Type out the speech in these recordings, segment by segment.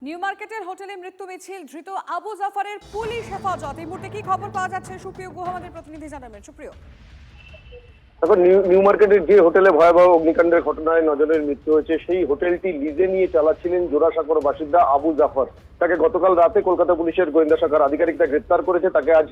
New মার্কেটের হোটেলে মৃত্যু মিছিল, ধৃত আবু জাফরের পুলিশ হেফাজত। এই মুহূর্তে কি খবর পাওয়া যাচ্ছে সুপ্রিয় গুহ আমাদের প্রতিনিধি জানাবেন। সুপ্রিয়, এখন নিউ মার্কেটের যে হোটেলে ভয়াবহ অগ্নিকাণ্ডের ঘটনায় নজরের মৃত্যু হয়েছে, সেই হোটেলটি লিজে নিয়ে চালাচ্ছিলেন জোড়াসাঁকোর বাসিন্দা আবু জাফর। তাকে গতকাল রাতে কলকাতা পুলিশের গোয়েন্দা শাখার আধিকারিকরা গ্রেপ্তার করেছে। তাকে আজ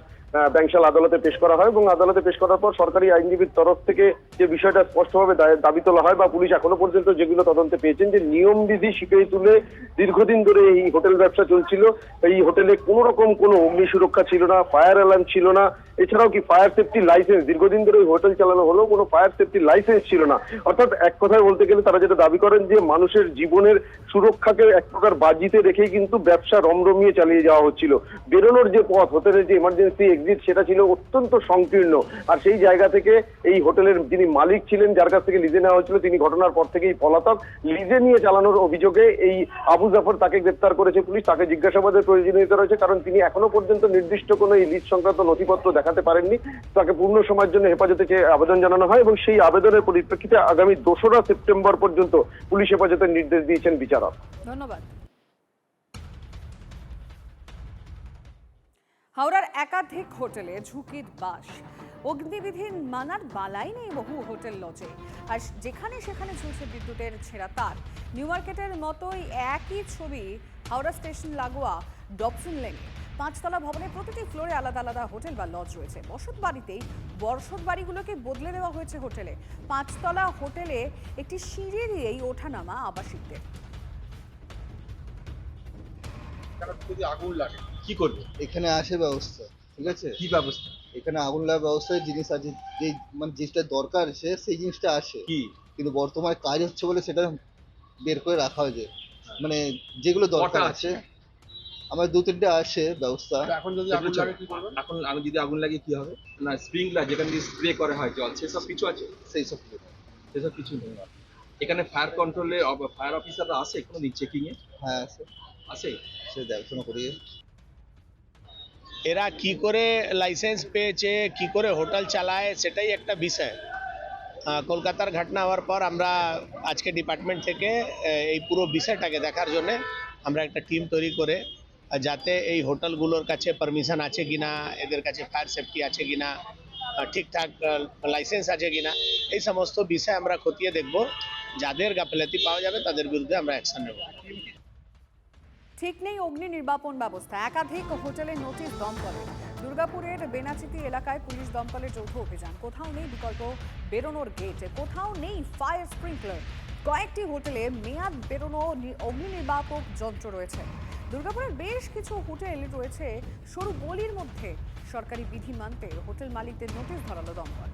ব্যাংশাল আদালতে পেশ করা হয় এবং আদালতে পেশ করার পর সরকারি আইনজীবীর তরফ থেকে যে বিষয়টা স্পষ্টভাবে দাবি তোলা হয়, বা পুলিশ এখনো পর্যন্ত যেগুলো তদন্তে পেয়েছেন, যে নিয়মবিধি শিখেই তুলে দীর্ঘদিন ধরে এই হোটেল ব্যবসা চলছিল। এই হোটেলে কোনো রকম কোনো অগ্নি সুরক্ষা ছিল না, ফায়ার অ্যালার্ম ছিল না, এছাড়াও কি ফায়ার সেফটি লাইসেন্স, দীর্ঘদিন ধরে ওই হোটেল চালানো হলেও কোনো ফায়ার সেফটি লাইসেন্স ছিল না। অর্থাৎ এক কথায় বলতে গেলে তারা যেটা দাবি করেন, যে মানুষের জীবনের সুরক্ষাকে এক প্রকার বাজিতে রেখেই কিন্তু ব্যবসা রমরমিয়ে চালিয়ে যাওয়া হচ্ছিল। বেরোনোর যে পথ, হোটেলের যে ইমার্জেন্সি এক্সিট, সেটা ছিল অত্যন্ত সংকীর্ণ। আর সেই জায়গা থেকে এই হোটেলের যিনি মালিক ছিলেন, যার কাছ থেকে লিজে নেওয়া হয়েছিল, তিনি ঘটনার পর থেকেই পলাতক। লিজে নিয়ে চালানোর অভিযোগে এই আবু জাফর, তাকে গ্রেপ্তার করেছে পুলিশ। তাকে জিজ্ঞাসাবাদের প্রয়োজনীয়তা রয়েছে, কারণ তিনি এখনো পর্যন্ত নির্দিষ্ট কোনো এই লিজ সংক্রান্ত নথিপত্র দেখাতে পারেননি। তাকে পূর্ণ সময়ের জন্য হেফাজতে চেয়ে আবেদন জানানো হয় এবং সেই আবেদনের পরিপ্রেক্ষিতে আগামী 2রা সেপ্টেম্বর পর্যন্ত পুলিশ হেফাজতের নির্দেশ দিয়েছেন বিচারক। ধন্যবাদ। হাওড়ার একাধিক হোটেলে ঝুঁকির বাস, অগ্নিবিধি মানার বালাই নেই বহু হোটেল লজে, আর যেখানে সেখানে ঝুলছে বিদ্যুতের ছেঁড়া তার। নিউ মার্কেটের মতোই একই ছবি হাওড়া স্টেশন লাগোয়া ডবসন লেনে। 5তলা ভবনে প্রতিটি ফ্লোরে আলাদা আলাদা হোটেল বা লজ রয়েছে। বসত বাড়িগুলোকে বদলে দেওয়া হয়েছে হোটেলে। 5তলা হোটেলে একটি সিঁড়ি দিয়েই ওঠানামা আবাসিকদের। যদি আগুন লাগে কি করবে? এখানে আসে ব্যবস্থা, ঠিক আছে? কি ব্যবস্থা? এখানে আগুন লাগার ব্যবস্থায় জিনিস আছে, যে মানে জিনিসটা দরকার সেই জিনিসটা আসে, কি কিন্তু বর্তমানে কাজ হচ্ছে বলে সেটা বের করে রাখা হয়েছে। মানে যেগুলো দরকার কটা আছে আমার 2-3টে আসে ব্যবস্থা। এখন যদি আগুন লাগে কি করবে? এখন আমি যদি আগুন লাগে কি হবে? না স্প্রিংলার যেখানে দিয়ে স্প্রে করা হয় জল, সেসব কিছু আছে? সেই সব কিছু। সেসব কিছু নেই। এখানে ফায়ার কন্ট্রোলে ফায়ার অফিসাররা আসে কোনোদিন চেকিং এ? হ্যাঁ আছে, আসে? সে দেখাশোনা করি। এরা কি করে লাইসেন্স পেয়েছে, কি করে হোটেল চালায়, সেটাই একটা বিষয়। কলকাতার ঘটনা হওয়ার পর আমরা আজকে ডিপার্টমেন্ট থেকে এই পুরো বিষয়টাকে দেখার জন্য আমরা একটা টিম তৈরি করে, যাতে এই হোটেলগুলোর কাছে পারমিশন আছে কিনা, এদের কাছে ফায়ার সেফটি আছে কিনা, ঠিকঠাক লাইসেন্স আছে কিনা, এই সমস্ত বিষয় আমরা খতিয়ে দেখব। যাদের গাফিলতি পাওয়া যাবে তাদের বিরুদ্ধে আমরা অ্যাকশন নেব। ঠিক নেই অগ্নি নির্বাপন ব্যবস্থা, একাধিক হোটেলে নোটিশ দমকলে। দুর্গাপুরের বেনাচিতি এলাকায় পুলিশ দমকলের যৌথ অভিযান। কোথাও নেই বিকল্প বেরোনোর গেট, কোথাও নেই ফায়ার স্প্রিংকলার। কয়েকটি হোটেলে মেয়াদ বেরোনো অগ্নি নির্বাপক যন্ত্র রয়েছে। দুর্গাপুরের বেশ কিছু হোটেল রয়েছে সরু গলির মধ্যে। সরকারি বিধি মানতে হোটেল মালিকদের নোটিশ ধরালো দমকল।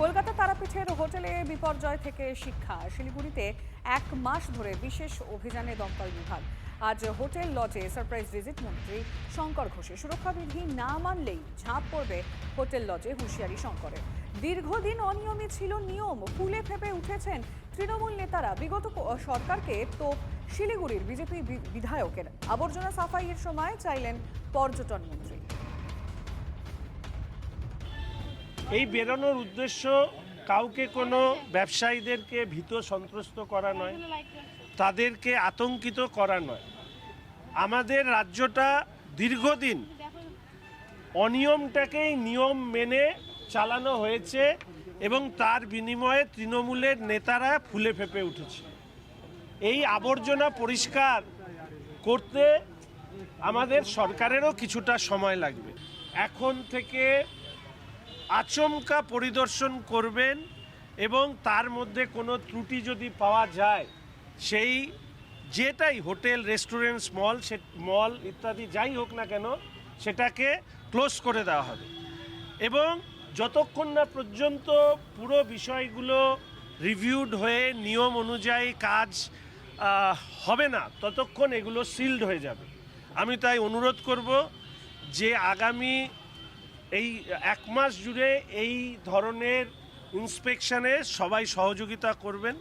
কলকাতা তারাপীঠের হোটেলে বিপর্যয় থেকে শিক্ষা। শিলিগুড়িতে 1 মাস ধরে বিশেষ অভিযানে দমকল বিভাগ। আজ হোটেল লজে সারপ্রাইজ ভিজিট মন্ত্রী শঙ্কর ঘোষের। সুরক্ষাবিধি না মানলেই ঝাঁপ পড়বে হোটেল লজে, হুঁশিয়ারি শঙ্করের। দীর্ঘদিন অনিয়মে ছিল নিয়ম, ফুলে ফেপে উঠেছেন তৃণমূল নেতারা। বিগত সরকারকে তো শিলিগুড়ির বিজেপি বিধায়কের। আবর্জনা সাফাইয়ের সময় চাইলেন পর্যটন মন্ত্রী। এই বেরোনোর উদ্দেশ্য কাউকে কোনো ব্যবসায়ীদেরকে ভীত সন্ত্রস্ত করা নয়, তাদেরকে আতঙ্কিত করা নয়। আমাদের রাজ্যটা দীর্ঘদিন অনিয়মটাকেই নিয়ম মেনে চালানো হয়েছে এবং তার বিনিময়ে তৃণমূলের নেতারা ফুলে ফেপে উঠেছে। এই আবর্জনা পরিষ্কার করতে আমাদের সরকারেরও কিছুটা সময় লাগবে। এখন থেকে আচমকা পরিদর্শন করবেন এবং তার মধ্যে কোনো ত্রুটি যদি পাওয়া যায়, সেই যেটাই হোটেল, রেস্টুরেন্টস, মল ইত্যাদি যাই হোক না কেন, সেটাকে ক্লোজ করে দেওয়া হবে। এবং যতক্ষণ না পর্যন্ত পুরো বিষয়গুলো রিভিউড হয়ে নিয়ম অনুযায়ী কাজ হবে না, ততক্ষণ এগুলো সিলড হয়ে যাবে। আমি তাই অনুরোধ করব যে আগামী এই 1 মাস জুড়ে এই ধরনের ইন্সপেকশনে সবাই সহযোগিতা করবেন।